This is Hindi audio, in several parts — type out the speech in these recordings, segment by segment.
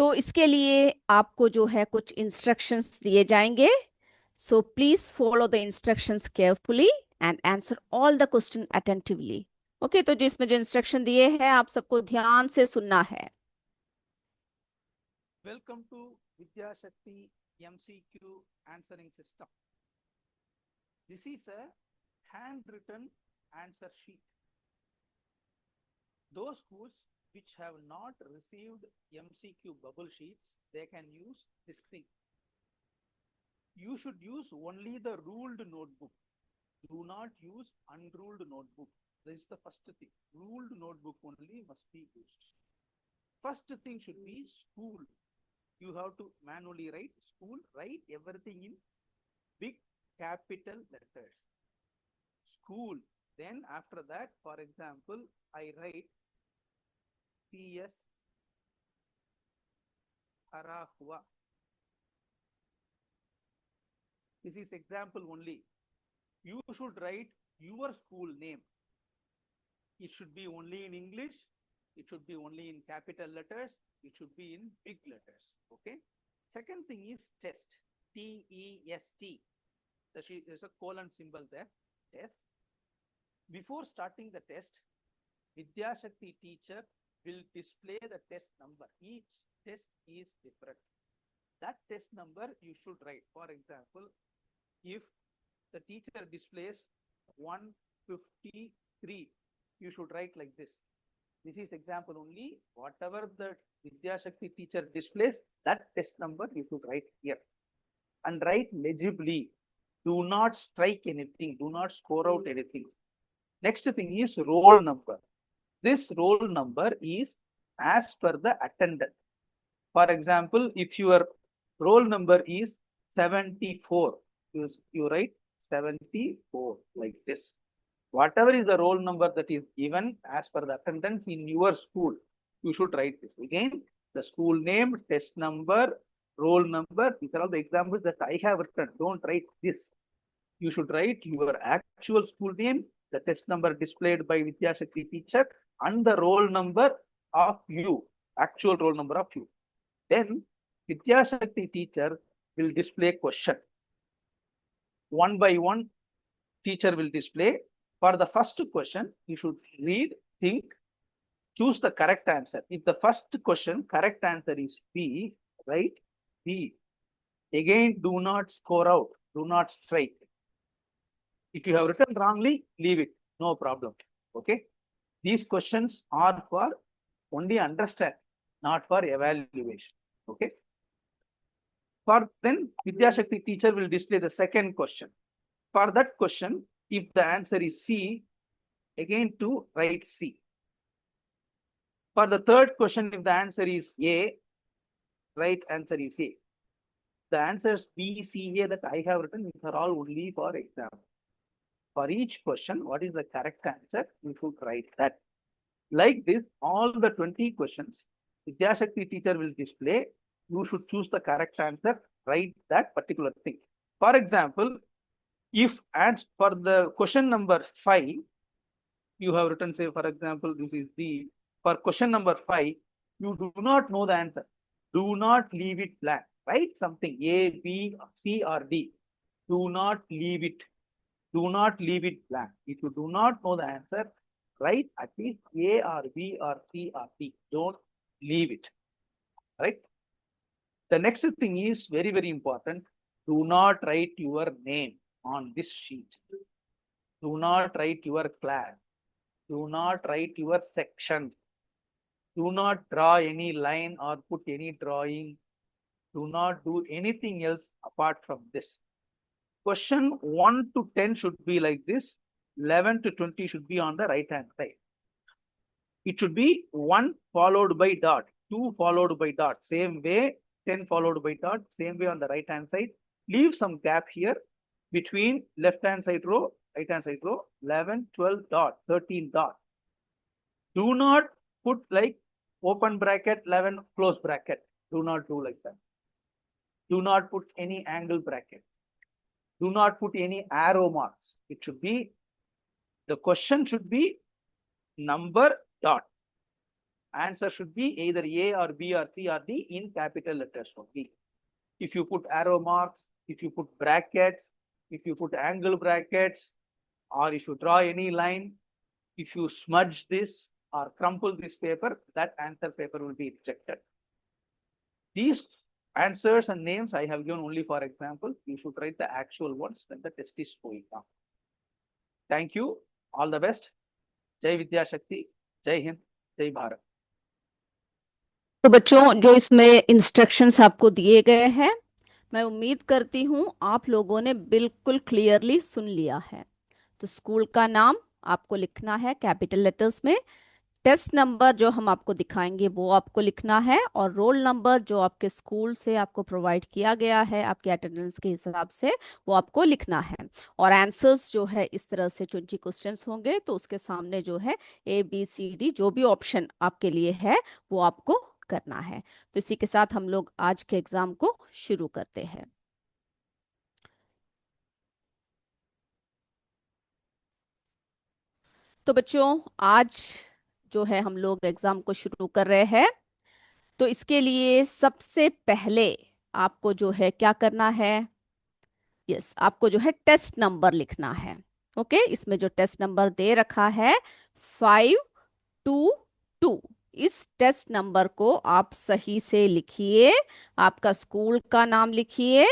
तो इसके लिए आपको जो है कुछ इंस्ट्रक्शंस दिए जाएंगे. So please follow the instructions carefully and answer all the question attentively. Okay, तो जिसमें जो इंस्ट्रक्शन दिए हैं आप सबको ध्यान से सुनना है. Welcome to Vidya Shakti MCQ answering system. This is a handwritten answer sheet. Those schools which have not received MCQ bubble sheets, they can use this thing. You should use only the ruled notebook. Do not use unruled notebook. This is the first thing. Ruled notebook only must be used. First thing should be school. You have to manually write school, write everything in big capital letters. School. Then after that, for example, I write CS Arahua. This is example only. You should write your school name. It should be only in English. It should be only in capital letters. It should be in big letters. Okay. Second thing is test. T-E-S-T. There's a colon symbol there. Test. Before starting the test, Vidya Shakti teacher will display the test number. Each test is different. That test number you should write. For example, if the teacher displays 153, you should write like this. This is example only. Whatever the Vidya Shakti teacher displays, that test number you should write here. And write legibly. Do not strike anything. Do not score out anything. Next thing is roll number. This roll number is as per the attendance. For example, if your roll number is 74, you write 74 like this. Whatever is the roll number that is given as per the attendance in your school, you should write this. Again, the school name, test number, roll number. These are all the examples that I have written. Don't write this. You should write your actual school name, the test number displayed by Vidya Shakti teacher, and the roll number of you, actual roll number of you. Then Vidya Shakti teacher will display question. One by one, teacher will display. For the first question, you should read, think, choose the correct answer. If the first question correct answer is B, write B. Again, do not score out. Do not strike. If you have written wrongly, leave it. No problem. Okay. These questions are for only understand, not for evaluation. Okay. For then, Vidya Shakti teacher will display the second question. For that question, if the answer is C, again to write C. For the third question, if the answer is A, right answer is A. The answers B, C, A that I have written, these are all only for example. For each question, what is the correct answer? You should write that. Like this, all the 20 questions, Vidya Shakti teacher will display. You should choose the correct answer, write that particular thing. For example, if and for the question number 5, you have written, say, for example, this is D. For question number 5, you do not know the answer. Do not leave it blank. Write something A, B, C, or D. Do not leave it. Do not leave it blank. If you do not know the answer, write at least A or B or C or D. Don't leave it. Right? The next thing is very, very important. Do not write your name on this sheet. Do not write your class. Do not write your section. Do not draw any line or put any drawing. Do not do anything else apart from this. Question 1 to 10 should be like this. 11 to 20 should be on the right hand side. It should be 1 followed by dot, 2 followed by dot. Same way, 10 followed by dot. Same way on the right hand side. Leave some gap here between left hand side row, right hand side row. 11, 12 dot, 13 dot. Do not put like open bracket, 11 close bracket. Do not do like that. Do not put any angle bracket. Do not put any arrow marks. It should be, the question should be number dot. Answer should be either A or B or C or D in capital letters only. If you put arrow marks, if you put brackets, if you put angle brackets, or if you draw any line, if you smudge this or crumple this paper, that answer paper will be rejected. These answers and names I have given only for example. You should write the actual ones when the test is going on. Thank you. All the best. जय विद्या शक्ति, जय हिंद, जय भारत। तो बच्चों, जो इसमें इंस्ट्रक्शंस आपको दिए गए हैं, मैं उम्मीद करती हूँ आप लोगों ने बिल्कुल क्लियरली सुन लिया है। तो स्कूल का नाम आपको लिखना है कैपिटल लेटर्स में, टेस्ट नंबर जो हम आपको दिखाएंगे वो आपको लिखना है, और रोल नंबर जो आपके स्कूल से आपको प्रोवाइड किया गया है आपके अटेंडेंस के हिसाब से वो आपको लिखना है। और आंसर्स जो है इस तरह से 20 क्वेश्चंस होंगे, तो उसके सामने जो है ABCD जो भी ऑप्शन आपके लिए है वो आपको करना है। तो इसी के साथ हम लोग आज के एग्जाम को शुरू करते हैं। तो बच्चों, आज जो है हम लोग एग्जाम को शुरू कर रहे हैं। तो इसके लिए सबसे पहले आपको जो है क्या करना है, यस, आपको जो है टेस्ट नंबर लिखना है। ओके, इसमें जो टेस्ट नंबर दे रखा है 522, इस टेस्ट नंबर को आप सही से लिखिए, आपका स्कूल का नाम लिखिए,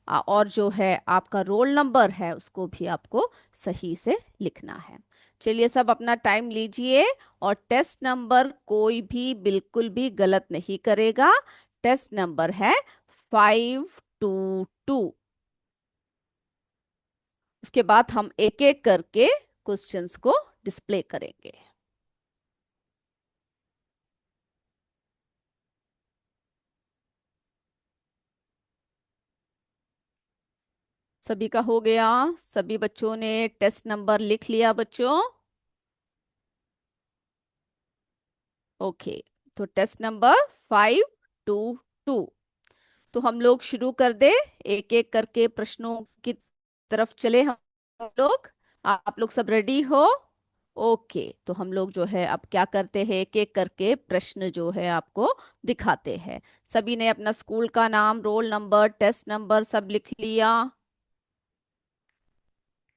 और जो है आपका रोल नंबर है उसको भी आपको सही से लिखना है। चलिए, सब अपना टाइम लीजिए, और टेस्ट नंबर कोई भी बिल्कुल भी गलत नहीं करेगा। टेस्ट नंबर है 522। उसके बाद हम एक एक करके क्वेश्चंस को डिस्प्ले करेंगे। सभी का हो गया? सभी बच्चों ने टेस्ट नंबर लिख लिया बच्चों? ओके, तो टेस्ट नंबर 522। तो हम लोग शुरू कर दे, एक एक करके प्रश्नों की तरफ चले हम लोग। आप लोग सब रेडी हो? ओके, तो हम लोग जो है अब क्या करते हैं, एक एक करके प्रश्न जो है आपको दिखाते हैं। सभी ने अपना स्कूल का नाम, रोल नंबर, टेस्ट नंबर सब लिख लिया?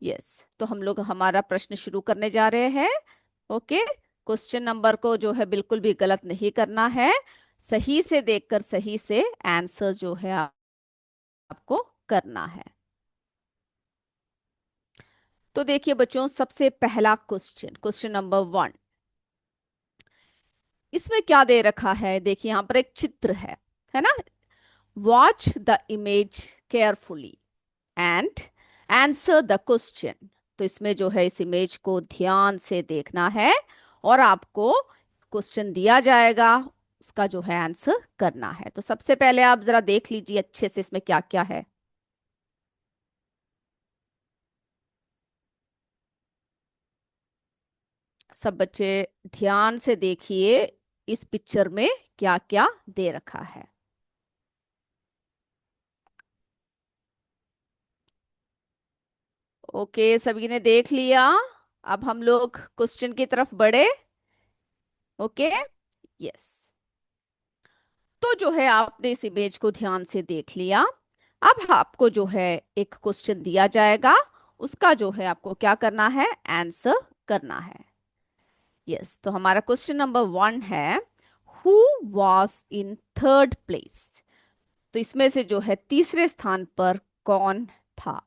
यस, तो हम लोग हमारा प्रश्न शुरू करने जा रहे हैं। ओके, क्वेश्चन नंबर को जो है बिल्कुल भी गलत नहीं करना है, सही से देखकर सही से आंसर जो है आपको करना है। तो देखिए बच्चों, सबसे पहला क्वेश्चन, क्वेश्चन नंबर 1, इसमें क्या दे रखा है? देखिए यहां पर एक चित्र है ना? Watch the image carefully and answer the question. तो इसमें जो है इस इमेज को ध्यान से देखना है, और आपको क्वेश्चन दिया जाएगा, उसका जो है आंसर करना है। तो सबसे पहले आप जरा देख लीजिए अच्छे से इसमें क्या क्या है। सब बच्चे ध्यान से देखिए इस पिक्चर में क्या क्या दे रखा है। ओके, सभी ने देख लिया? अब हम लोग क्वेश्चन की तरफ बढ़े। ओके, यस, तो जो है आपने इस इमेज को ध्यान से देख लिया। अब आपको जो है एक क्वेश्चन दिया जाएगा, उसका जो है आपको क्या करना है, आंसर करना है। यस, तो हमारा क्वेश्चन नंबर 1 है, who was in third place? तो इसमें से जो है तीसरे स्थान पर कौन था?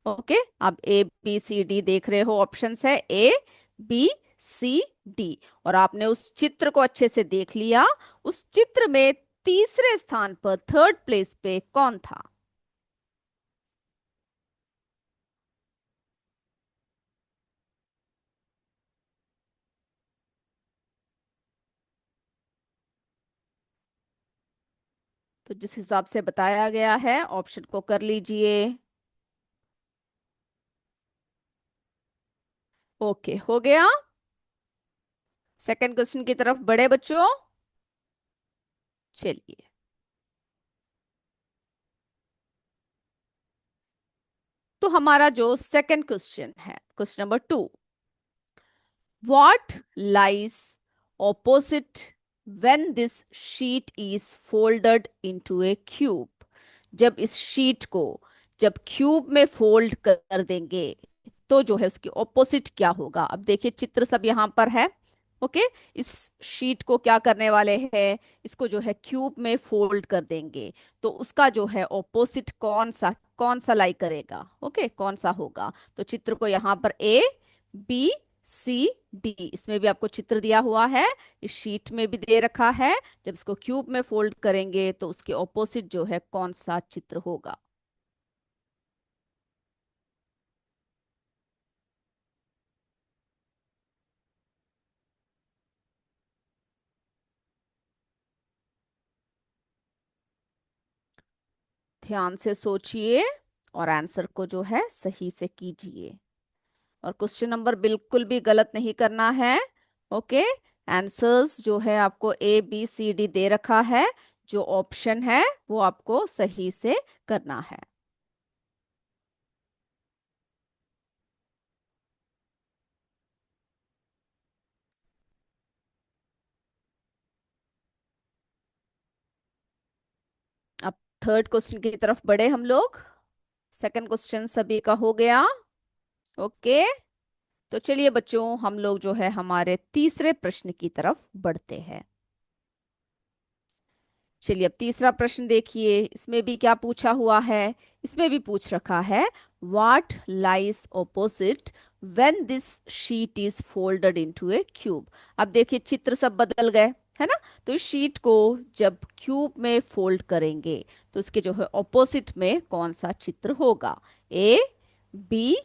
ओके, आप ABCD देख रहे हो, ऑप्शंस है ABCD, और आपने उस चित्र को अच्छे से देख लिया। उस चित्र में तीसरे स्थान पर, थर्ड प्लेस पे कौन था? तो जिस हिसाब से बताया गया है ऑप्शन को कर लीजिए। ओके, हो गया? सेकंड क्वेश्चन की तरफ बढ़े बच्चों? चलिए, तो हमारा जो सेकंड क्वेश्चन है, question number 2, what lies opposite when this sheet is folded into a cube। जब इस शीट को जब क्यूब में फोल्ड कर देंगे तो जो है उसकी ऑपोजिट क्या होगा। अब देखिए चित्र सब यहाँ पर है। ओके, इस शीट को क्या करने वाले हैं, इसको जो है क्यूब में फोल्ड कर देंगे तो उसका जो है ऑपोजिट कौन सा लाई करेगा। ओके, कौन सा होगा। तो चित्र को यहाँ पर ABCD इसमें भी आपको चित्र दिया हुआ है, इस शीट में भी दे रखा है। जब इसको क्यूब में फोल्ड करेंगे तो उसके ऑपोजिट जो है कौन सा चित्र होगा। ध्यान से सोचिए और आंसर को जो है सही से कीजिए, और क्वेश्चन नंबर बिल्कुल भी गलत नहीं करना है। ओके, आंसर्स जो है आपको ABCD दे रखा है, जो ऑप्शन है वो आपको सही से करना है। अब थर्ड क्वेश्चन की तरफ बढ़े हम लोग। सेकंड क्वेश्चन सभी का हो गया। ओके, तो चलिए बच्चों हम लोग जो है हमारे तीसरे प्रश्न की तरफ बढ़ते हैं। चलिए अब तीसरा प्रश्न देखिए, इसमें भी क्या पूछा हुआ है। इसमें भी पूछ रखा है what lies opposite when this sheet is folded into A cube. अब देखिए चित्र सब बदल गए, है ना। तो इस शीट को जब क्यूब में फोल्ड करेंगे तो उसके जो है ऑपोजिट में कौन सा चित्र होगा। ABCD।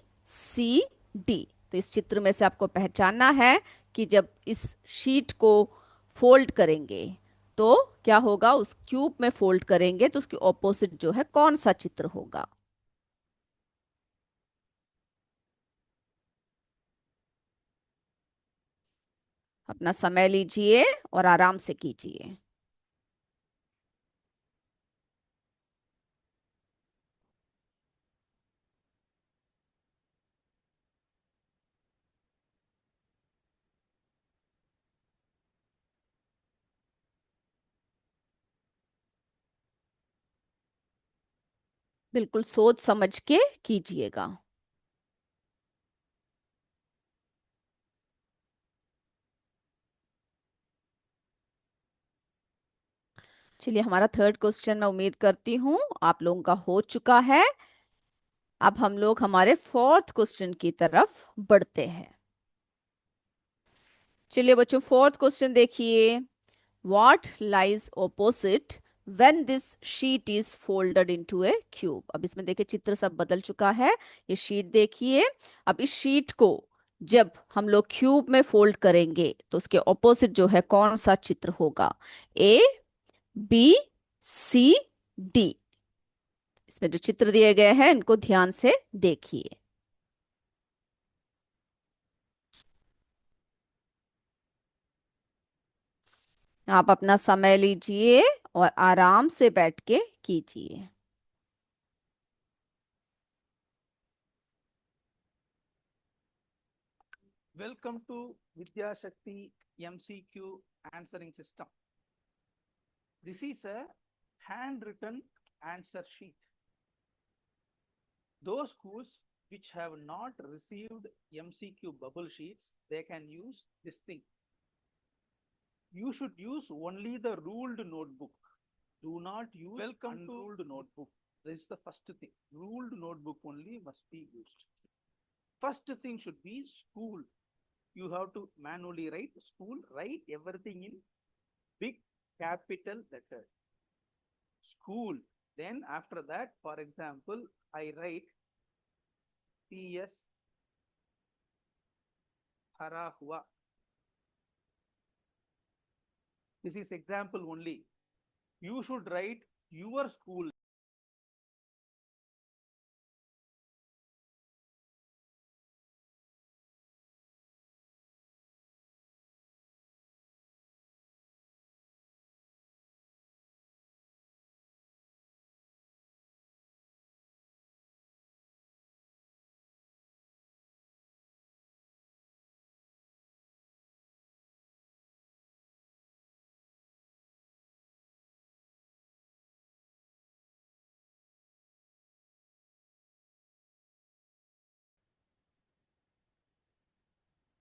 तो इस चित्र में से आपको पहचानना है कि जब इस शीट को फोल्ड करेंगे तो क्या होगा, उस क्यूब में फोल्ड करेंगे तो उसके ऑपोजिट जो है कौन सा चित्र होगा। अपना समय लीजिए और आराम से कीजिए। बिल्कुल सोच समझ के कीजिएगा। चलिए हमारा थर्ड क्वेश्चन मैं उम्मीद करती हूँ आप लोगों का हो चुका है। अब हम लोग हमारे फोर्थ क्वेश्चन की तरफ बढ़ते हैं। चलिए बच्चों फोर्थ क्वेश्चन देखिए, What lies opposite when this sheet is folded into a cube। अब इसमें देखिए चित्र सब बदल चुका है। ये शीट देखिए, अब इस शीट को जब हम लोग क्यूब में फोल्ड करेंगे तो उसके ऑपोजिट जो है कौन सा चित्र होगा। ABCD। इसमें जो चित्र दिए गए हैं इनको ध्यान से देखिए। आप अपना समय लीजिए और आराम से बैठ के कीजिए। Welcome to Vidya Shakti MCQ answering system. This is a handwritten answer sheet. Those schools which have not received MCQ bubble sheets, they can use this thing. You should use only the ruled notebook. Do not use unruled notebook. This is the first thing. Ruled notebook only must be used. First thing should be school. You have to manually write school, write everything in big capital letter. School. Then after that, for example, I write PS Hara Hua. This is example only. You should write your school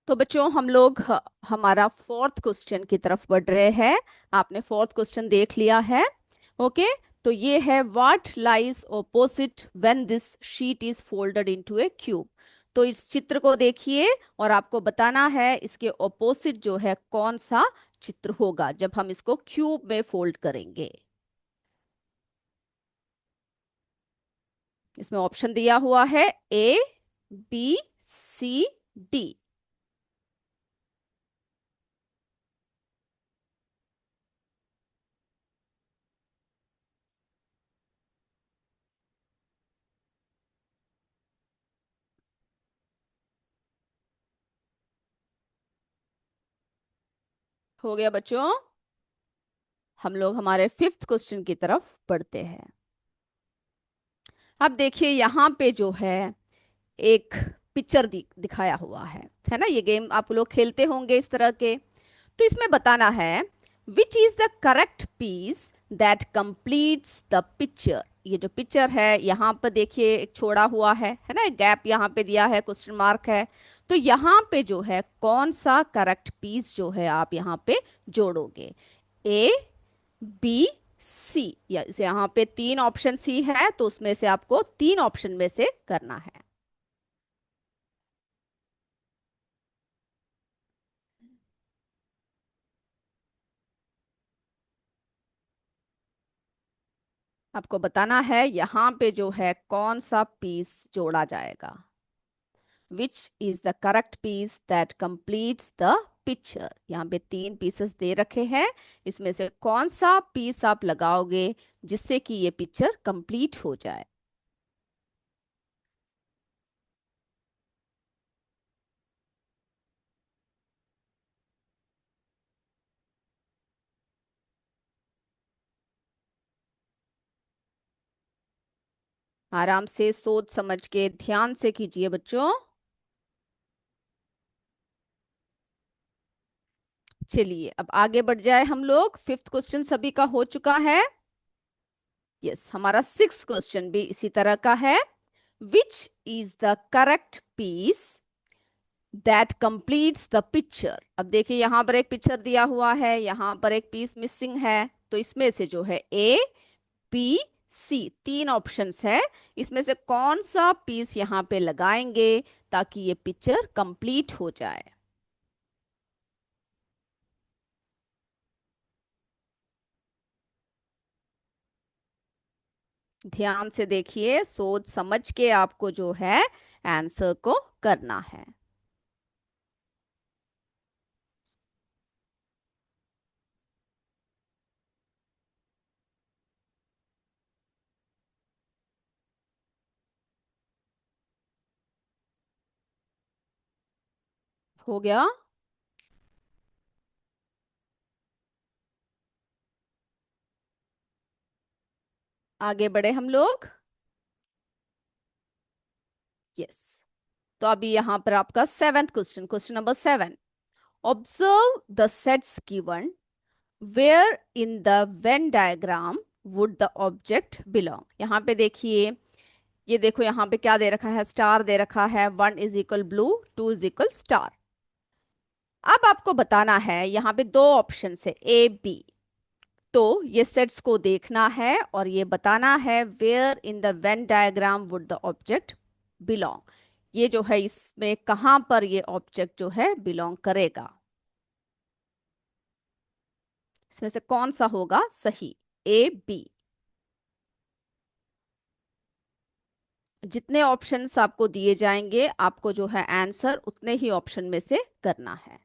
तो बच्चों हम लोग हमारा फोर्थ क्वेश्चन की तरफ बढ़ रहे हैं। आपने फोर्थ क्वेश्चन देख लिया है। ओके, तो ये है what lies opposite when this sheet is folded into A cube. तो इस चित्र को देखिए और आपको बताना है इसके ऑपोजिट जो है कौन सा चित्र होगा जब हम इसको क्यूब में फोल्ड करेंगे। इसमें ऑप्शन दिया हुआ है ए, बी, सी, डी। हो गया बच्चों? हम लोग हमारे फिफ्थ क्वेश्चन की तरफ बढ़ते हैं। अब देखिए यहाँ पे जो है एक पिक्चर दिखाया हुआ है ना। ये गेम आप लोग खेलते होंगे इस तरह के। तो इसमें बताना है which is the correct piece that completes the picture. ये जो पिक्चर है यहाँ पर देखिए एक छोड़ा हुआ है ना, एक गैप यहाँ पे दिया है, क्वेश्चन मार्क है। तो यहाँ पे जो है कौन सा करेक्ट पीस जो है आप यहाँ पे जोड़ोगे, ए, बी, सी। या इसे यहाँ पे तीन ऑप्शन सी है तो उसमें से आपको तीन ऑप्शन में से करना है। आपको बताना है यहाँ पे जो है कौन सा पीस जोड़ा जाएगा। Which is the correct piece that completes the picture. यहाँ पे तीन पीसेस दे रखे हैं, इसमें से कौन सा पीस आप लगाओगे जिससे कि ये पिक्चर कंप्लीट हो जाए। आराम से सोच समझ के ध्यान से कीजिए बच्चों। चलिए अब आगे बढ़ जाए हम लोग। फिफ्थ क्वेश्चन सभी का हो चुका है। यस, हमारा सिक्स क्वेश्चन भी इसी तरह का है। Which is the correct piece that completes the picture. अब देखिए यहाँ पर एक पिक्चर दिया हुआ है, यहाँ पर एक पीस मिसिंग है। तो इसमें से जो है ए, बी, सी तीन ऑप्शंस है, इसमें से कौन सा पीस यहाँ पे लगाएंगे ताकि ये पिक्चर कंप्लीट हो जाए। ध्यान से देखिए, सोच समझ के आपको जो है आंसर को करना है। हो गया? आगे बढ़े हम लोग। यस, तो अभी यहाँ पर आपका seventh question, question number 7। Observe the sets given where in the Venn diagram would the object belong. यहाँ पे देखिए, ये देखो यहाँ पे क्या दे रखा है, स्टार दे रखा है। 1 is equal blue, 2 is equal star. अब आपको बताना है यहाँ पे दो ऑप्शन है ए, बी। तो ये सेट्स को देखना है और ये बताना है where in the Venn diagram would the object belong. ये जो है इसमें कहां पर ये ऑब्जेक्ट जो है बिलोंग करेगा, इसमें से कौन सा होगा सही, ए, बी। जितने ऑप्शंस आपको दिए जाएंगे आपको जो है आंसर उतने ही ऑप्शन में से करना है।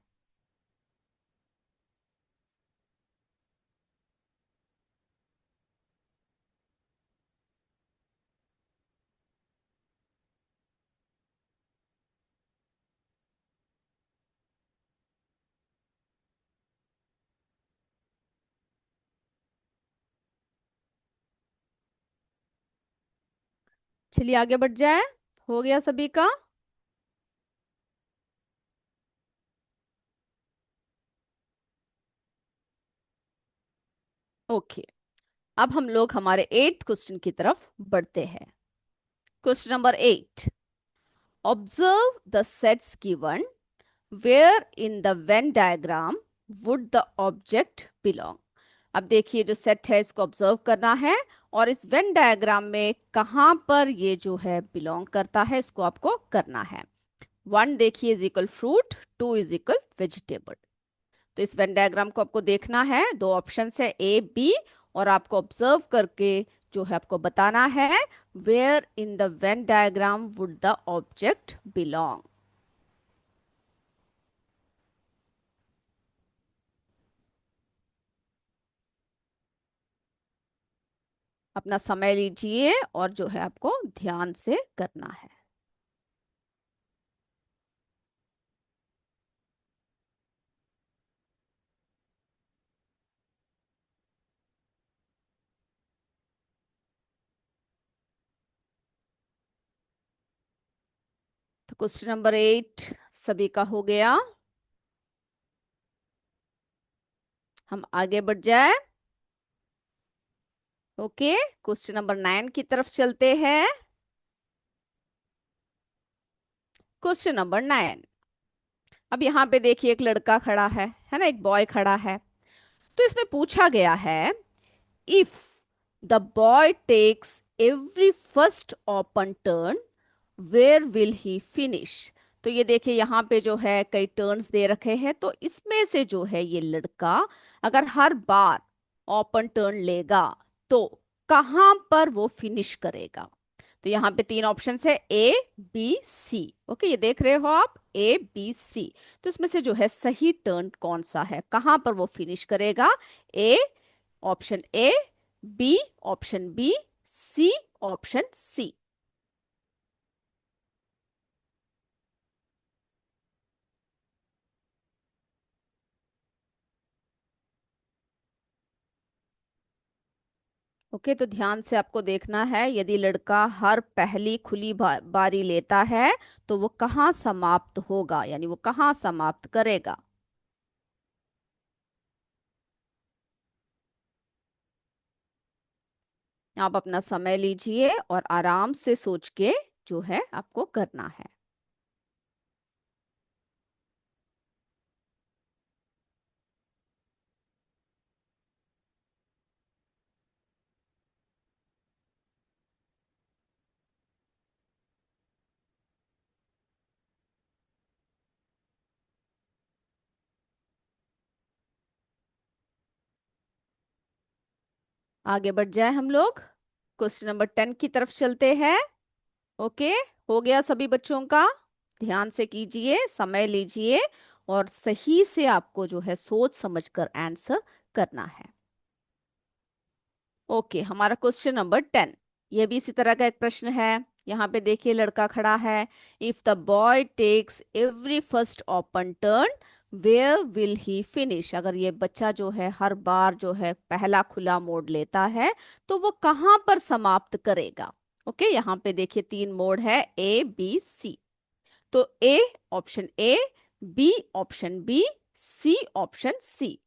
चलिए आगे बढ़ जाए। हो गया सभी का? ओके, अब हम लोग हमारे एट्थ क्वेश्चन की तरफ बढ़ते हैं। Question number 8। Observe the sets given where in the Venn diagram would the object belong. अब देखिए जो सेट है इसको ऑब्जर्व करना है और इस वेन डायग्राम में कहाँ पर ये जो है बिलोंग करता है इसको आपको करना है। वन देखिए is equal fruit, two is equal vegetable. तो इस वेन डायग्राम को आपको देखना है, दो ऑप्शन है ए बी, और आपको ऑब्जर्व करके जो है आपको बताना है where in the Venn diagram would the object belong. अपना समय लीजिए और जो है आपको ध्यान से करना है। तो क्वेश्चन नंबर 8 सभी का हो गया। हम आगे बढ़ जाए। ओके, क्वेश्चन नंबर 9 की तरफ चलते हैं। Question number 9। अब यहाँ पे देखिए एक लड़का खड़ा है ना, एक बॉय खड़ा है। तो इसमें पूछा गया है if the boy takes every first open turn where will he finish. तो ये देखिए यहाँ पे जो है कई टर्न्स दे रखे हैं, तो इसमें से जो है ये लड़का अगर हर बार ओपन टर्न लेगा तो कहाँ पर वो फिनिश करेगा। तो यहाँ पे तीन ऑप्शन है ए बी सी। ओके, ये देख रहे हो आप, ए बी सी। तो इसमें से जो है सही टर्न कौन सा है, कहाँ पर वो फिनिश करेगा। A option A, B option B, C option C. Okay, तो ध्यान से आपको देखना है, यदि लड़का हर पहली खुली बारी लेता है तो वो कहाँ समाप्त होगा, यानी वो कहाँ समाप्त करेगा। आप अपना समय लीजिए और आराम से सोच के जो है आपको करना है। आगे बढ़ जाए हम लोग, क्वेश्चन नंबर 10 की तरफ चलते हैं। ओके, हो गया सभी बच्चों का। ध्यान से कीजिए, समय लीजिए और सही से आपको जो है सोच समझकर आंसर करना है। ओके, हमारा क्वेश्चन नंबर 10 ये भी इसी तरह का एक प्रश्न है। यहाँ पे देखिए लड़का खड़ा है। If the boy takes every first open turn where will he finish. अगर ये बच्चा जो है हर बार जो है पहला खुला मोड़ लेता है तो वो कहाँ पर समाप्त करेगा। ओके, यहाँ पे देखिए तीन मोड़ है ए बी सी। तो A option A, B option B, C option C.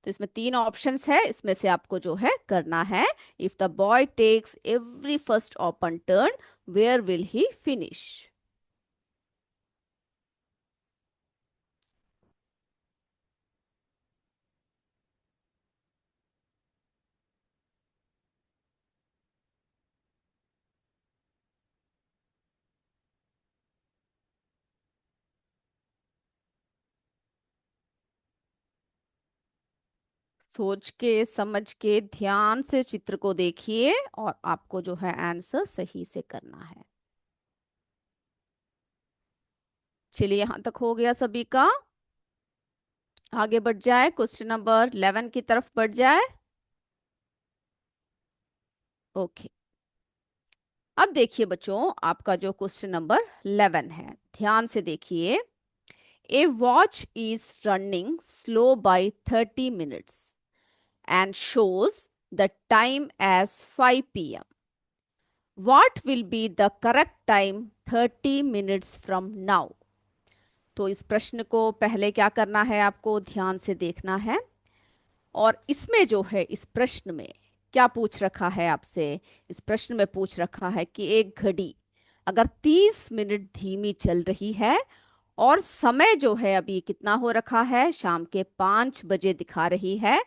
तो इसमें तीन ऑप्शंस है, इसमें से आपको जो है करना है if the boy takes every first open turn where will he finish. सोच के समझ के ध्यान से चित्र को देखिए और आपको जो है आंसर सही से करना है। चलिए, यहां तक हो गया सभी का। आगे बढ़ जाए, क्वेश्चन नंबर 11 की तरफ बढ़ जाए। ओके, अब देखिए बच्चों आपका जो क्वेश्चन नंबर 11 है, ध्यान से देखिए। A watch is running slow by 30 minutes and shows the time as 5 p.m. What will be the correct time 30 minutes from now? तो इस प्रश्न को पहले क्या करना है, आपको ध्यान से देखना है। और इसमें जो है इस प्रश्न में क्या पूछ रखा है आपसे, इस प्रश्न में पूछ रखा है कि एक घड़ी अगर 30 मिनट धीमी चल रही है और समय जो है अभी कितना हो रखा है, शाम के 5 बजे दिखा रही है।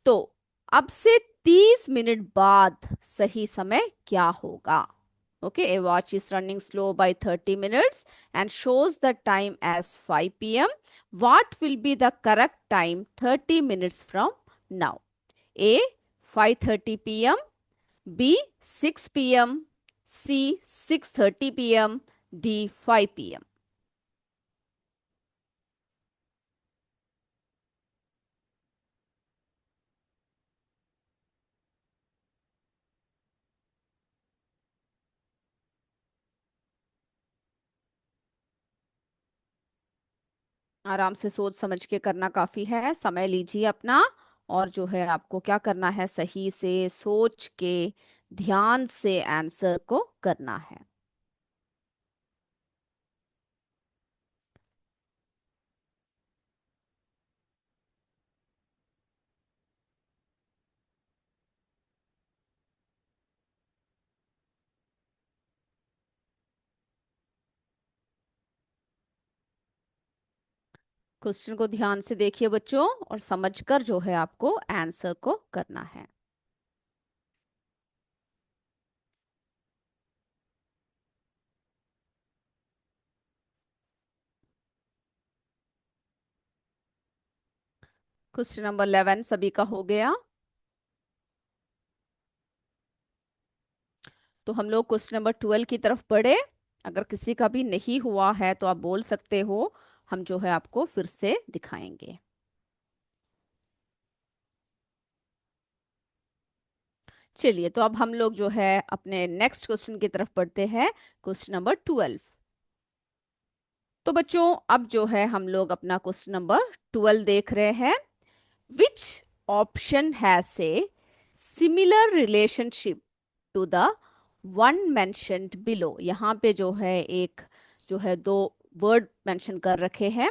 तो अब से 30 मिनट बाद सही समय क्या होगा? Okay, a watch is running slow by 30 minutes and shows the time as 5 p.m. What will be the correct time 30 minutes from now? A 5:30 p.m., B 6 p.m., C 6:30 p.m., D 5 p.m. आराम से सोच समझ के करना काफी है, समय लीजिए अपना। और जो है आपको क्या करना है, सही से सोच के ध्यान से आंसर को करना है। क्वेश्चन को ध्यान से देखिए बच्चों, और समझकर जो है आपको आंसर को करना है। क्वेश्चन नंबर 11 सभी का हो गया। तो हम लोग क्वेश्चन नंबर 12 की तरफ बढ़े। अगर किसी का भी नहीं हुआ है तो आप बोल सकते हो, हम जो है आपको फिर से दिखाएंगे। चलिए, तो अब हम लोग जो है अपने नेक्स्ट क्वेश्चन की तरफ बढ़ते हैं, क्वेश्चन नंबर 12। तो बच्चों अब जो है हम लोग अपना क्वेश्चन नंबर 12 देख रहे हैं। Which option has a similar relationship to the one mentioned below? यहाँ पे जो है एक जो है दो वर्ड मेंशन कर रखे हैं,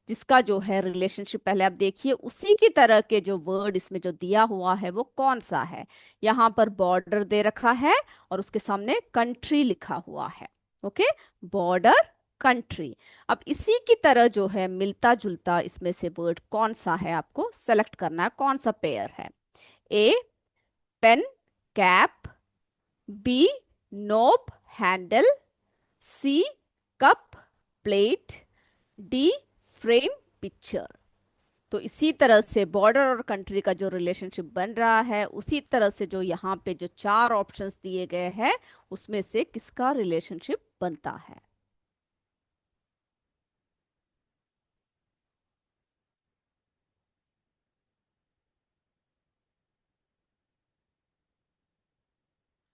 जिसका जो है रिलेशनशिप पहले आप देखिए, उसी की तरह के जो वर्ड इसमें जो दिया हुआ है वो कौन सा है। यहाँ पर बॉर्डर दे रखा है और उसके सामने कंट्री लिखा हुआ है। Okay, border, country. अब इसी की तरह जो है मिलता जुलता इसमें से वर्ड कौन सा है, आपको सेलेक्ट करना है, कौन सा पेयर है। A pen cap, B knob handle, C cup plate, D frame picture. तो इसी तरह से बॉर्डर और कंट्री का जो रिलेशनशिप बन रहा है, उसी तरह से जो यहाँ पे जो चार ऑप्शंस दिए गए हैं उसमें से किसका रिलेशनशिप बनता है।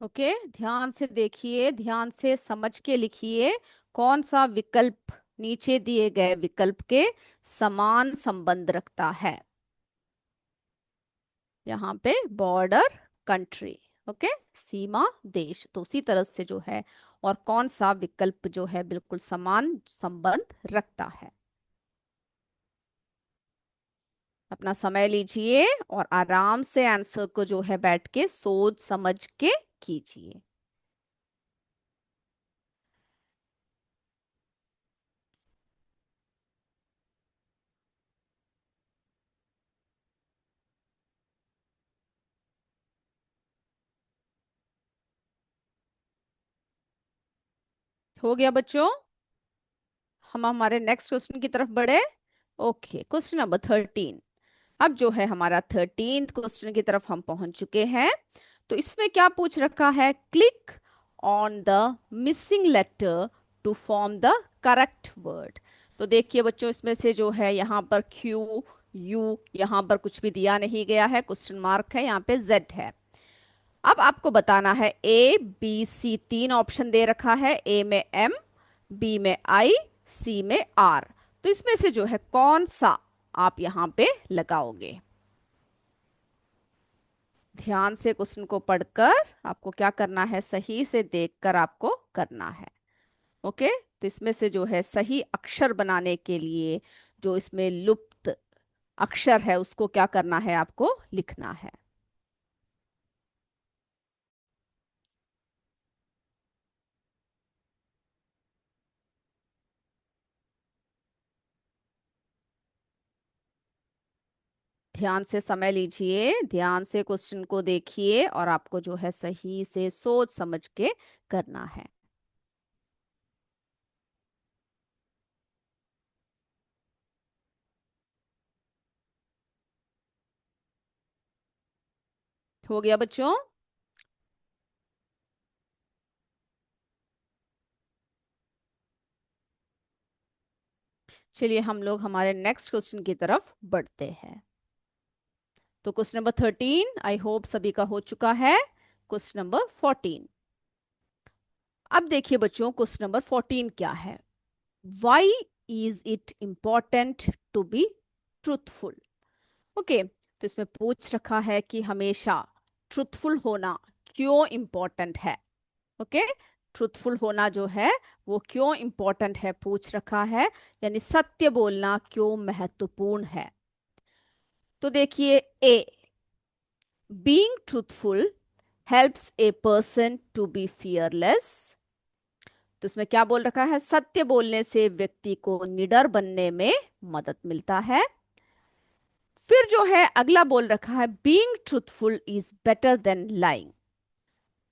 ओके, ध्यान से देखिए, ध्यान से समझ के लिखिए, कौन सा विकल्प नीचे दिए गए विकल्प के समान संबंध रखता है। यहाँ पे बॉर्डर, कंट्री, ओके, सीमा, देश, तो उसी तरह से जो है और कौन सा विकल्प जो है बिल्कुल समान संबंध रखता है। अपना समय लीजिए और आराम से आंसर को जो है बैठ के सोच समझ के कीजिए। हो गया बच्चों? हम हमारे नेक्स्ट क्वेश्चन की तरफ बढ़े। Okay, question number 13। अब जो है हमारा 13th क्वेश्चन की तरफ हम पहुंच चुके हैं। तो इसमें क्या पूछ रखा है, click on the missing letter to form the correct word. तो देखिए बच्चों, इसमें से जो है यहाँ पर क्यू यू, यहाँ पर कुछ भी दिया नहीं गया है, क्वेश्चन मार्क है, यहाँ पे जेड है। अब आपको बताना है, ए बी सी तीन ऑप्शन दे रखा है, ए में एम, बी में आई, सी में आर। तो इसमें से जो है कौन सा आप यहां पे लगाओगे? ध्यान से क्वेश्चन को पढ़कर आपको क्या करना है, सही से देखकर आपको करना है। ओके, तो इसमें से जो है सही अक्षर बनाने के लिए जो इसमें लुप्त अक्षर है उसको क्या करना है, आपको लिखना है। ध्यान से समय लीजिए, ध्यान से क्वेश्चन को देखिए और आपको जो है सही से सोच समझ के करना है। हो गया बच्चों? चलिए हम लोग हमारे नेक्स्ट क्वेश्चन की तरफ बढ़ते हैं। तो क्वेश्चन नंबर 13 आई होप सभी का हो चुका है। क्वेश्चन नंबर 14, अब देखिए बच्चों क्वेश्चन नंबर 14 क्या है। Why is it important to be truthful? Okay, तो इसमें पूछ रखा है कि हमेशा ट्रूथफुल होना क्यों इंपॉर्टेंट है। ओके, ट्रूथफुल होना जो है वो क्यों इंपॉर्टेंट है पूछ रखा है, यानी सत्य बोलना क्यों महत्वपूर्ण है। तो देखिए, A, being truthful helps a person to be fearless. तो इसमें क्या बोल रखा है, सत्य बोलने से व्यक्ति को निडर बनने में मदद मिलता है। फिर जो है अगला बोल रखा है, being truthful is better than lying.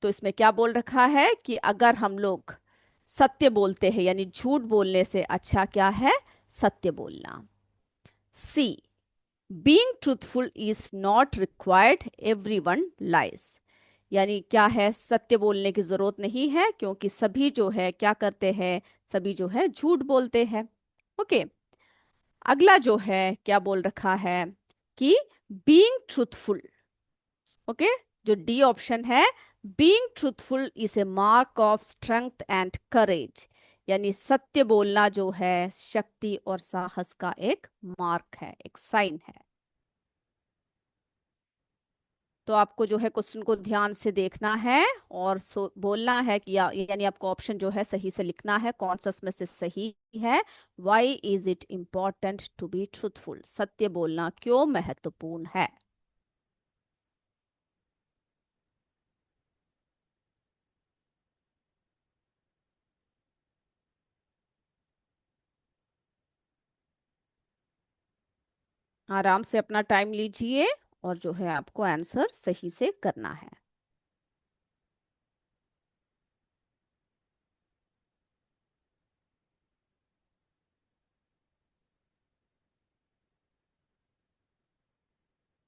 तो इसमें क्या बोल रखा है कि अगर हम लोग सत्य बोलते हैं यानी झूठ बोलने से अच्छा क्या है, सत्य बोलना। C, being truthful is not required everyone lies. यानी क्या है, सत्य बोलने की जरूरत नहीं है क्योंकि सभी जो है क्या करते हैं, सभी जो है झूठ बोलते हैं। ओके, अगला जो है क्या बोल रखा है कि बीइंग ट्रूथफुल, ओके, जो डी ऑप्शन है, being truthful is a mark of strength and courage. यानी सत्य बोलना जो है शक्ति और साहस का एक मार्क है, एक साइन है। तो आपको जो है क्वेश्चन को ध्यान से देखना है और बोलना है कि यानी आपको ऑप्शन जो है सही से लिखना है, कौन सा इसमें से सही है। Why is it important to be truthful, सत्य बोलना क्यों महत्वपूर्ण है। आराम से अपना टाइम लीजिए और जो है आपको आंसर सही से करना है।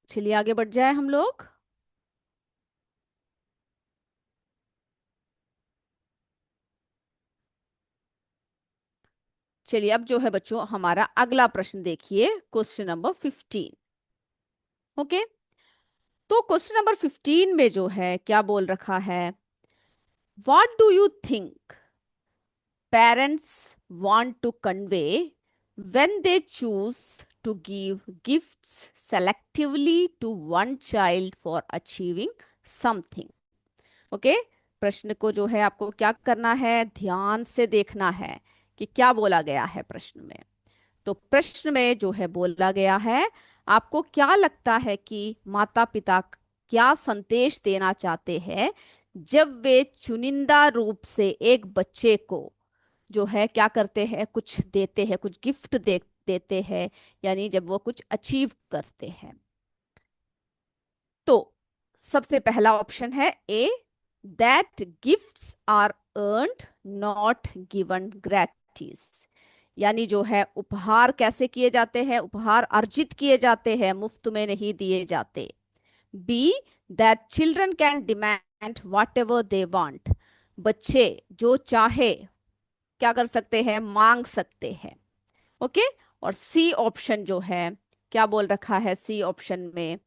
चलिए आगे बढ़ जाए हम लोग। चलिए अब जो है बच्चों हमारा अगला प्रश्न देखिए, क्वेश्चन नंबर 15। ओके, तो क्वेश्चन नंबर 15 में जो है क्या बोल रखा है, what do you think parents want to convey when they choose to give gifts selectively to one child for achieving something? Okay, प्रश्न को जो है आपको क्या करना है, ध्यान से देखना है कि क्या बोला गया है प्रश्न में। तो प्रश्न में जो है बोला गया है, आपको क्या लगता है कि माता पिता क्या संदेश देना चाहते हैं जब वे चुनिंदा रूप से एक बच्चे को जो है क्या करते हैं, कुछ देते हैं, कुछ गिफ्ट देते हैं, यानी जब वो कुछ अचीव करते हैं। तो सबसे पहला ऑप्शन है A, that gifts are earned not given gratis. यानी जो है उपहार कैसे किए जाते हैं, उपहार अर्जित किए जाते हैं, मुफ्त में नहीं दिए जाते। B, that children can demand whatever they want. बच्चे जो चाहे क्या कर सकते हैं, मांग सकते हैं। ओके, और सी ऑप्शन जो है क्या बोल रखा है, सी ऑप्शन में,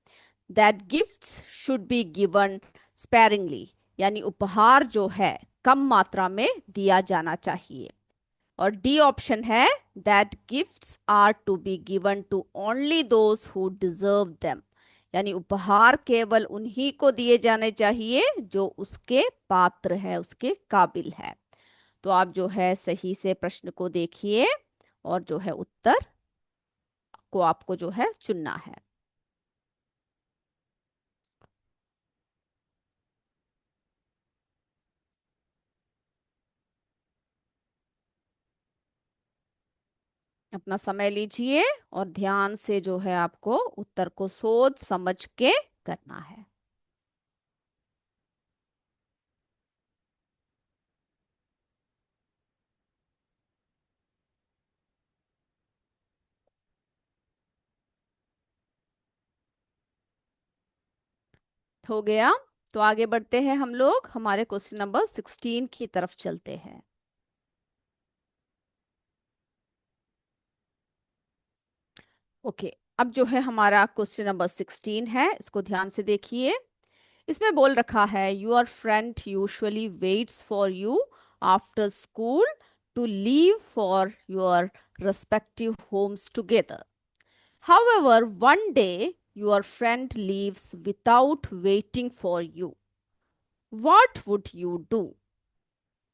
that gifts should be given sparingly. यानी उपहार जो है कम मात्रा में दिया जाना चाहिए। और डी ऑप्शन है, that gifts are to be given to only those who deserve them. यानी उपहार केवल उन्हीं को दिए जाने चाहिए जो उसके पात्र है, उसके काबिल है। तो आप जो है सही से प्रश्न को देखिए और जो है उत्तर को आपको जो है चुनना है। अपना समय लीजिए और ध्यान से जो है आपको उत्तर को सोच समझ के करना है। हो गया? तो आगे बढ़ते हैं हम लोग, हमारे क्वेश्चन नंबर 16 की तरफ चलते हैं। ओके, अब जो है हमारा क्वेश्चन नंबर 16 है, इसको ध्यान से देखिए। इसमें बोल रखा है your friend usually waits for you after school to leave for your respective homes together. However, one day your friend leaves without waiting for you. What would you do?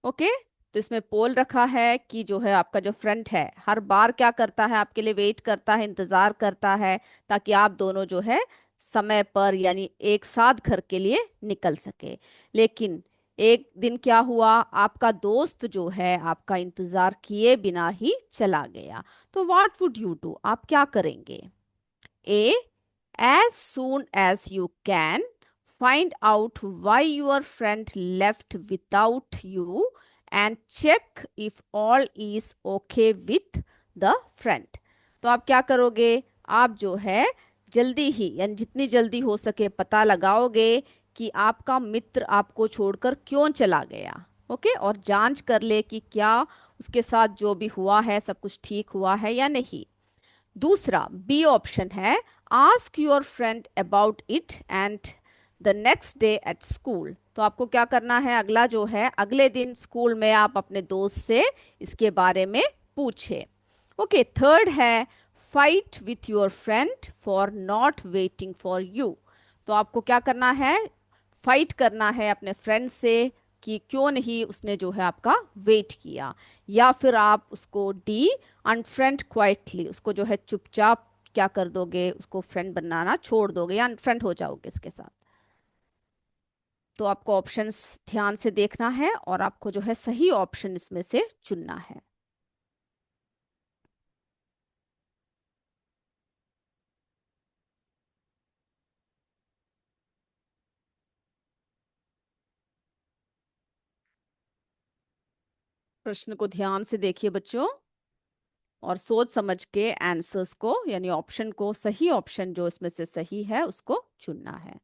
Okay, तो इसमें पोल रखा है कि जो है आपका जो फ्रेंड है हर बार क्या करता है, आपके लिए वेट करता है, इंतजार करता है, ताकि आप दोनों जो है समय पर यानी एक साथ घर के लिए निकल सके। लेकिन एक दिन क्या हुआ, आपका दोस्त जो है आपका इंतजार किए बिना ही चला गया। तो व्हाट वुड यू डू, आप क्या करेंगे? A. As soon as you can, find out why your friend left without you and check if all is okay with the friend. तो आप क्या करोगे? आप जो है जल्दी ही यानी जितनी जल्दी हो सके पता लगाओगे कि आपका मित्र आपको छोड़कर क्यों चला गया। ओके, और जांच कर ले कि क्या उसके साथ जो भी हुआ है सब कुछ ठीक हुआ है या नहीं। दूसरा बी ऑप्शन है, ask your friend about it and the next day at school. तो आपको क्या करना है, अगला जो है अगले दिन स्कूल में आप अपने दोस्त से इसके बारे में पूछे। ओके, थर्ड है, fight with your friend for not waiting for you. तो आपको क्या करना है, फाइट करना है अपने फ्रेंड से कि क्यों नहीं उसने जो है आपका वेट किया। या फिर आप उसको डी, अनफ्रेंड क्वाइटली, उसको जो है चुपचाप क्या कर दोगे, उसको फ्रेंड बनाना छोड़ दोगे या अनफ्रेंड हो जाओगे इसके साथ। तो आपको ऑप्शंस ध्यान से देखना है और आपको जो है सही ऑप्शन इसमें से चुनना है। प्रश्न को ध्यान से देखिए बच्चों और सोच समझ के आंसर्स को यानी ऑप्शन को, सही ऑप्शन जो इसमें से सही है उसको चुनना है।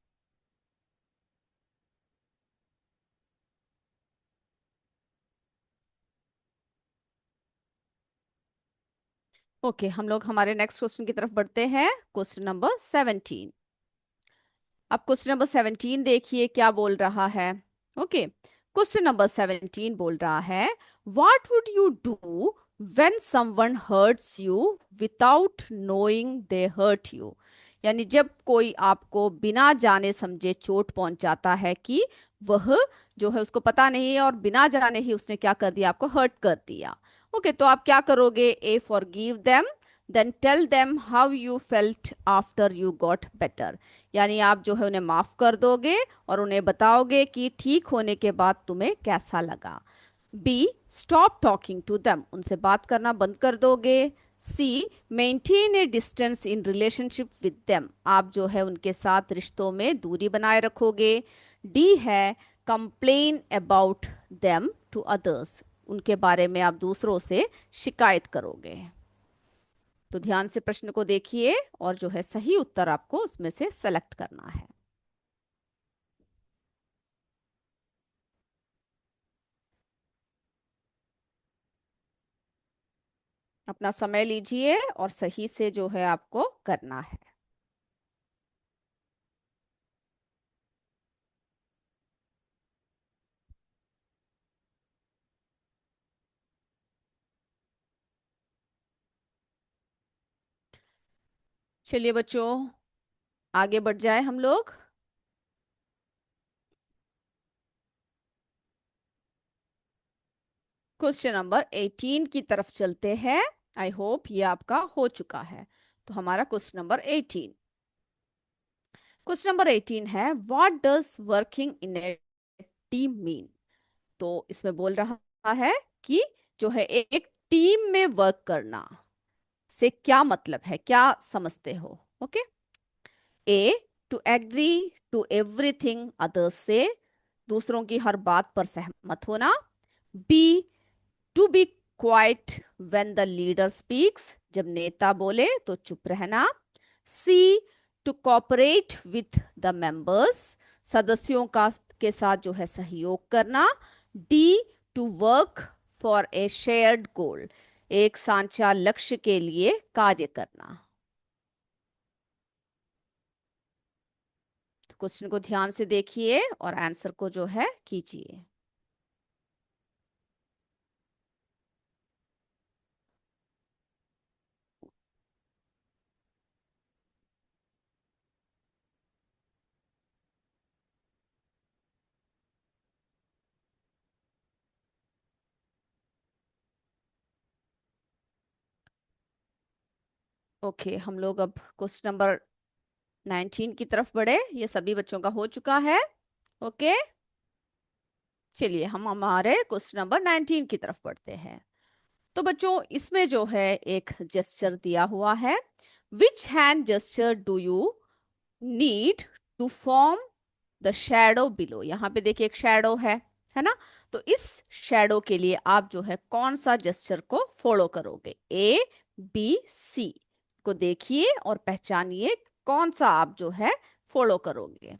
ओके, हम लोग हमारे नेक्स्ट क्वेश्चन की तरफ बढ़ते हैं, क्वेश्चन नंबर 17। अब क्वेश्चन नंबर 17 देखिए क्या बोल रहा है। ओके, क्वेश्चन नंबर 17 बोल रहा है what would you do when someone hurts you without knowing they hurt you. यानी जब कोई आपको बिना जाने समझे चोट पहुंचाता है कि वह जो है उसको पता नहीं है और बिना जाने ही उसने क्या कर दिया, आपको हर्ट कर दिया। ओके, तो आप क्या करोगे? A, forgive them, then tell them how you felt after you got better. यानी आप जो है उन्हें माफ कर दोगे और उन्हें बताओगे कि ठीक होने के बाद तुम्हें कैसा लगा। B, stop talking to them, उनसे बात करना बंद कर दोगे। C, maintain a distance in relationship with them, आप जो है उनके साथ रिश्तों में दूरी बनाए रखोगे। डी है, complain about them to others, उनके बारे में आप दूसरों से शिकायत करोगे। तो ध्यान से प्रश्न को देखिए और जो है सही उत्तर आपको उसमें से सेलेक्ट करना है। अपना समय लीजिए और सही से जो है आपको करना है। चलिए बच्चों, आगे बढ़ जाए हम लोग। क्वेश्चन नंबर 18 की तरफ चलते हैं। आई होप ये आपका हो चुका है। तो हमारा क्वेश्चन नंबर 18 है what does working in A team mean. तो इसमें बोल रहा है कि जो है एक टीम में वर्क करना। से क्या मतलब है, क्या समझते हो? Okay. A, to agree to everything others say, दूसरों की हर बात पर सहमत होना। B, to be quiet when the leader speaks, जब नेता बोले तो चुप रहना। C, to cooperate with the members, सदस्यों का के साथ जो है सहयोग करना। D, to work for a shared goal, एक सांचा लक्ष्य के लिए कार्य करना। क्वेश्चन को ध्यान से देखिए और आंसर को जो है कीजिए। ओके, हम लोग अब क्वेश्चन नंबर 19 की तरफ बढ़े। ये सभी बच्चों का हो चुका है। ओके, चलिए हम हमारे क्वेश्चन नंबर 19 की तरफ बढ़ते हैं। तो बच्चों इसमें जो है एक जेस्चर दिया हुआ है। Which hand gesture do you need to form the shadow below, यहाँ पे देखिए एक शेडो है ना? तो इस शेडो के लिए आप जो है कौन सा जेस्चर को फॉलो करोगे? ए, बी, सी को देखिए और पहचानिए कौन सा आप जो है फॉलो करोगे।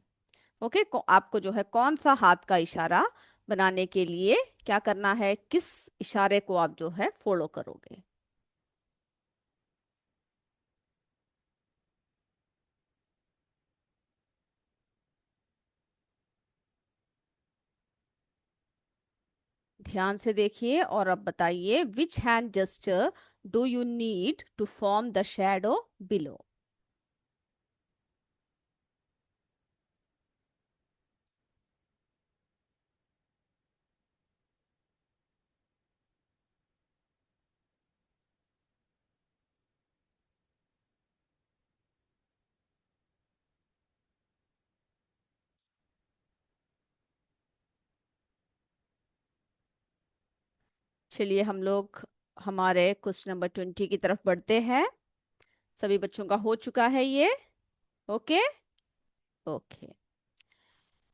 ओके, आपको जो है कौन सा हाथ का इशारा बनाने के लिए क्या करना है, किस इशारे को आप जो है फॉलो करोगे? ध्यान से देखिए और अब बताइए, which hand gesture do you need to form the shadow below? चलिए हम लोग हमारे क्वेश्चन नंबर 20 की तरफ बढ़ते हैं। सभी बच्चों का हो चुका है ये। ओके। ओके,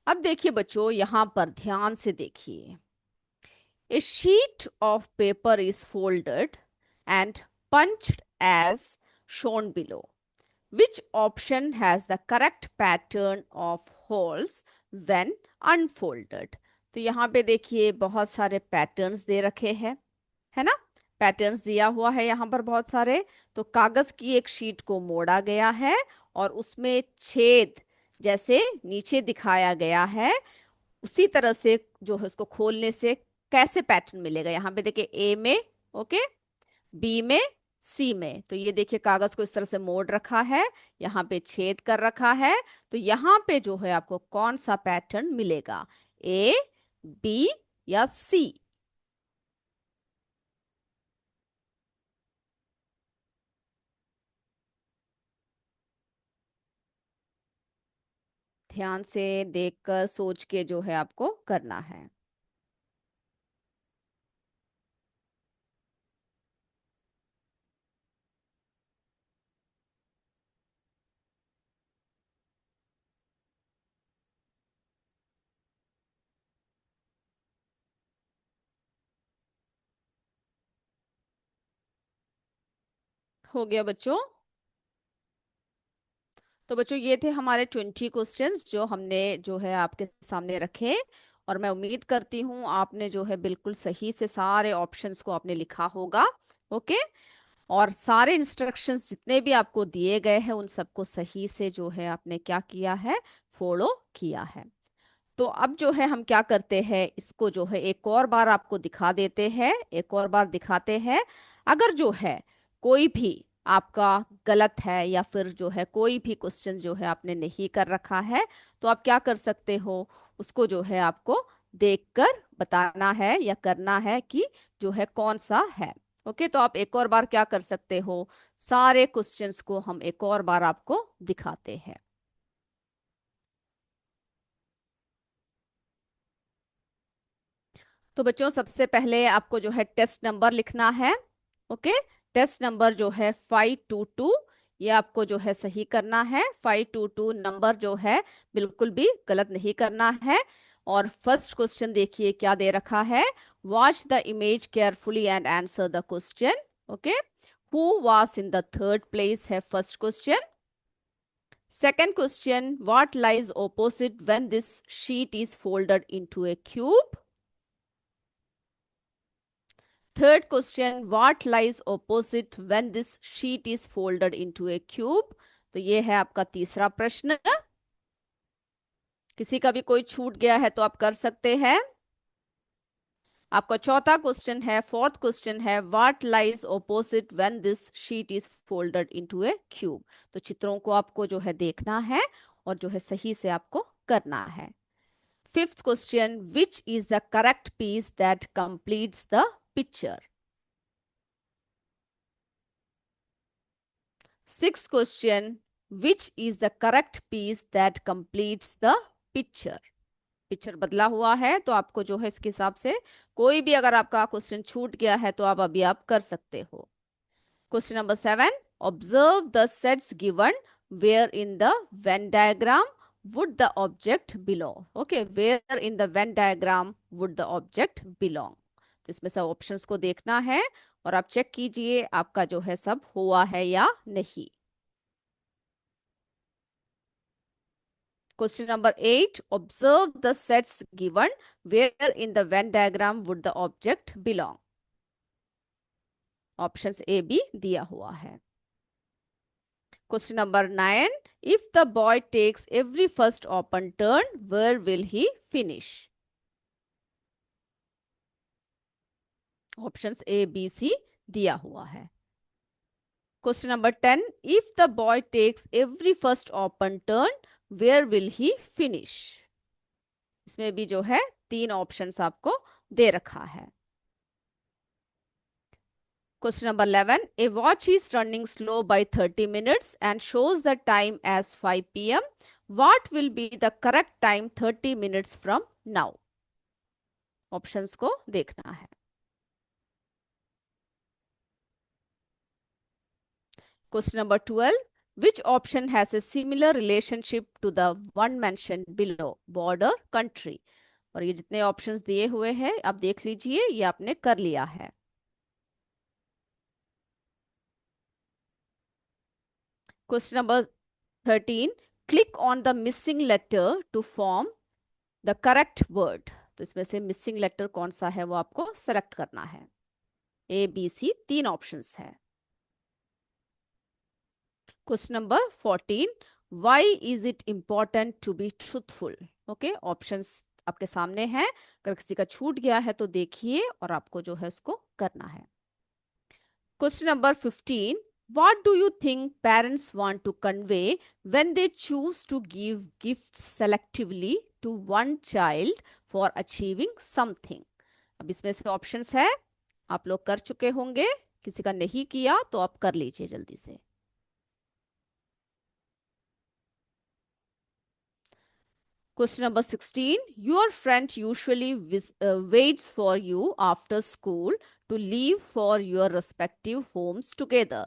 अब देखिए बच्चों यहां पर ध्यान से देखिए। A sheet of paper is folded and punched as shown below. Which option has the correct pattern of holes when unfolded? तो यहाँ पे देखिए बहुत सारे पैटर्न्स दे रखे हैं, है ना? पैटर्न्स दिया हुआ है यहाँ पर बहुत सारे। तो कागज की एक शीट को मोड़ा गया है और उसमें छेद जैसे नीचे दिखाया गया है, उसी तरह से जो है उसको खोलने से कैसे पैटर्न मिलेगा? यहाँ पे देखिए ए में, ओके, बी में, सी में। तो ये देखिए कागज को इस तरह से मोड़ रखा है, यहाँ पे छेद कर रखा है। तो यहाँ पे जो है आपको कौन सा पैटर्न मिलेगा? ए, बी या सी? ध्यान से देखकर सोच के जो है आपको करना है। हो गया बच्चों? तो बच्चों ये थे हमारे 20 क्वेश्चंस जो हमने जो है आपके सामने रखे। और मैं उम्मीद करती हूँ आपने जो है बिल्कुल सही से सारे ऑप्शंस को आपने लिखा होगा। ओके, और सारे इंस्ट्रक्शंस जितने भी आपको दिए गए हैं उन सबको सही से जो है आपने क्या किया है, फॉलो किया है। तो अब जो है हम क्या करते हैं, इसको जो है एक और बार आपको दिखा देते हैं, एक और बार दिखाते हैं। अगर जो है कोई भी आपका गलत है या फिर जो है कोई भी क्वेश्चन जो है आपने नहीं कर रखा है, तो आप क्या कर सकते हो, उसको जो है आपको देखकर बताना है या करना है कि जो है कौन सा है। ओके, तो आप एक और बार क्या कर सकते हो, सारे क्वेश्चंस को हम एक और बार आपको दिखाते हैं। तो बच्चों सबसे पहले आपको जो है टेस्ट नंबर लिखना है। ओके, टेस्ट नंबर जो है 522, ये आपको जो है सही करना है। 522 नंबर जो है बिल्कुल भी गलत नहीं करना है। और फर्स्ट क्वेश्चन देखिए क्या दे रखा है। Watch the image carefully and answer the question. Okay, who was in the third place है first question. Second question, what lies opposite when this sheet is folded into a cube? Third question, what lies opposite when this sheet is folded into a cube? तो ये है आपका तीसरा प्रश्न। किसी का भी कोई छूट गया है तो आप कर सकते हैं। आपका चौथा क्वेश्चन है, फोर्थ क्वेश्चन है, what lies opposite when this sheet is folded into A cube. तो चित्रों को आपको जो है देखना है और जो है सही से आपको करना है। Fifth question, which is the correct piece that completes the picture. Sixth question, which is the correct piece that completes the picture. Picture बदला हुआ है तो आपको जो है इसके हिसाब से कोई भी अगर आपका क्वेश्चन छूट गया है तो आप अभी आप कर सकते हो। Question number 7, observe the sets given where in the Venn diagram would the object belong. Okay, where in the Venn diagram would the object belong. तो इसमें सब ऑप्शंस को देखना है और आप चेक कीजिए आपका जो है सब हुआ है या नहीं। Question number 8. Observe the sets given. Where in the Venn diagram would the object belong? Options A, B दिया हुआ है। Question number 9. If the boy takes every first open turn, where will he finish? Options A, B, C दिया हुआ है। Question number 10. If the boy takes every first open turn, where will he finish? इसमें भी जो है 3 ऑप्शंस आपको दे रखा है। Question number 11. A watch is running slow by 30 minutes and shows the time as 5 p.m. What will be the correct time 30 minutes from now? Options को देखना है। Question number 12. Which option has a similar relationship to the one mentioned below? Border, country. और ये जितने ऑप्शंस दिए हुए हैं आप देख लीजिए, ये आपने कर लिया है। Question number 13. Click on the missing letter to form the correct word. तो इसमें से मिसिंग लेटर कौन सा है वो आपको सेलेक्ट करना है। ए, बी, सी 3 ऑप्शंस है। Question number 14, why is it important to be truthful. Okay, options आपके सामने हैं, अगर किसी का छूट गया है तो देखिए और आपको जो है उसको करना है। Question number 15, what do you think parents want to convey when they choose to give gifts selectively to one child for achieving something? अब इसमें से ऑप्शंस है, आप लोग कर चुके होंगे, किसी का नहीं किया तो आप कर लीजिए जल्दी से। Question number 16. Your friend usually waits for you after school to leave for your respective homes together.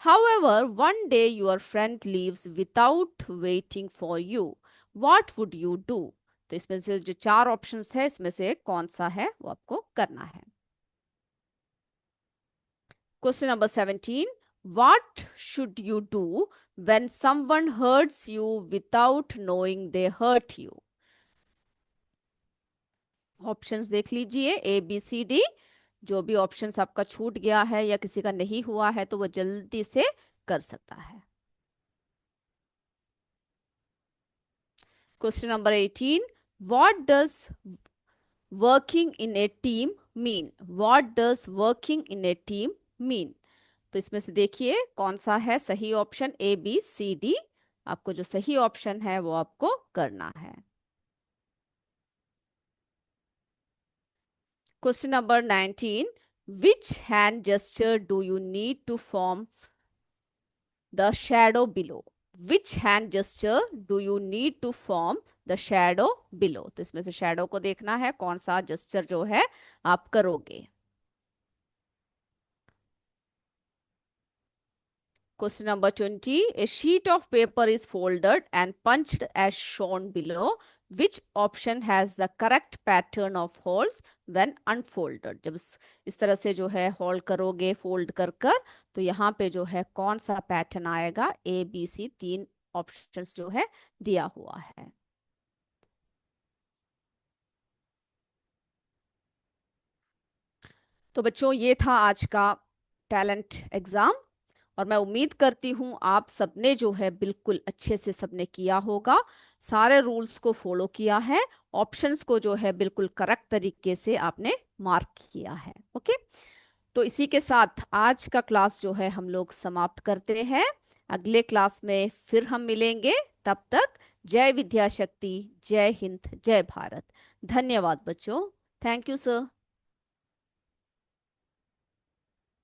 However, one day your friend leaves without waiting for you. What would you do? तो इसमें से जो 4 ऑप्शंस है इसमें से कौन सा है वो आपको करना है। Question number 17. What should you do when someone hurts you without knowing they hurt you? Options देख लीजिए, ए, बी, सी, डी। जो भी ऑप्शंस आपका छूट गया है या किसी का नहीं हुआ है तो वो जल्दी से कर सकता है। Question number 18. What does working in A team mean. What does working in A team mean. तो इसमें से देखिए कौन सा है सही option, A, B, C, D. आपको जो सही ऑप्शन है वो आपको करना है। Question number 19. Which hand gesture do you need to form the shadow below? Which hand gesture do you need to form the shadow below? तो इसमें से shadow को देखना है कौन सा gesture जो है आप करोगे। Question number 20. A sheet of paper is folded and punched as shown below. Which option has the correct pattern of holes when unfolded? जब इस तरह से जो है होल्ड करोगे फोल्ड कर कर, तो यहाँ पे जो है कौन सा पैटर्न आएगा? ए बी सी तीन ऑप्शंस जो है दिया हुआ है। तो बच्चों ये था आज का टैलेंट एग्जाम, और मैं उम्मीद करती हूँ आप सबने जो है बिल्कुल अच्छे से सबने किया होगा, सारे रूल्स को फॉलो किया है, ऑप्शंस को जो है बिल्कुल करेक्ट तरीके से आपने मार्क किया है। ओके, तो इसी के साथ आज का क्लास जो है हम लोग समाप्त करते हैं। अगले क्लास में फिर हम मिलेंगे। तब तक जय विद्याशक्ति, जय हिंद, जय भारत। धन्यवाद बच्चों। Thank you sir.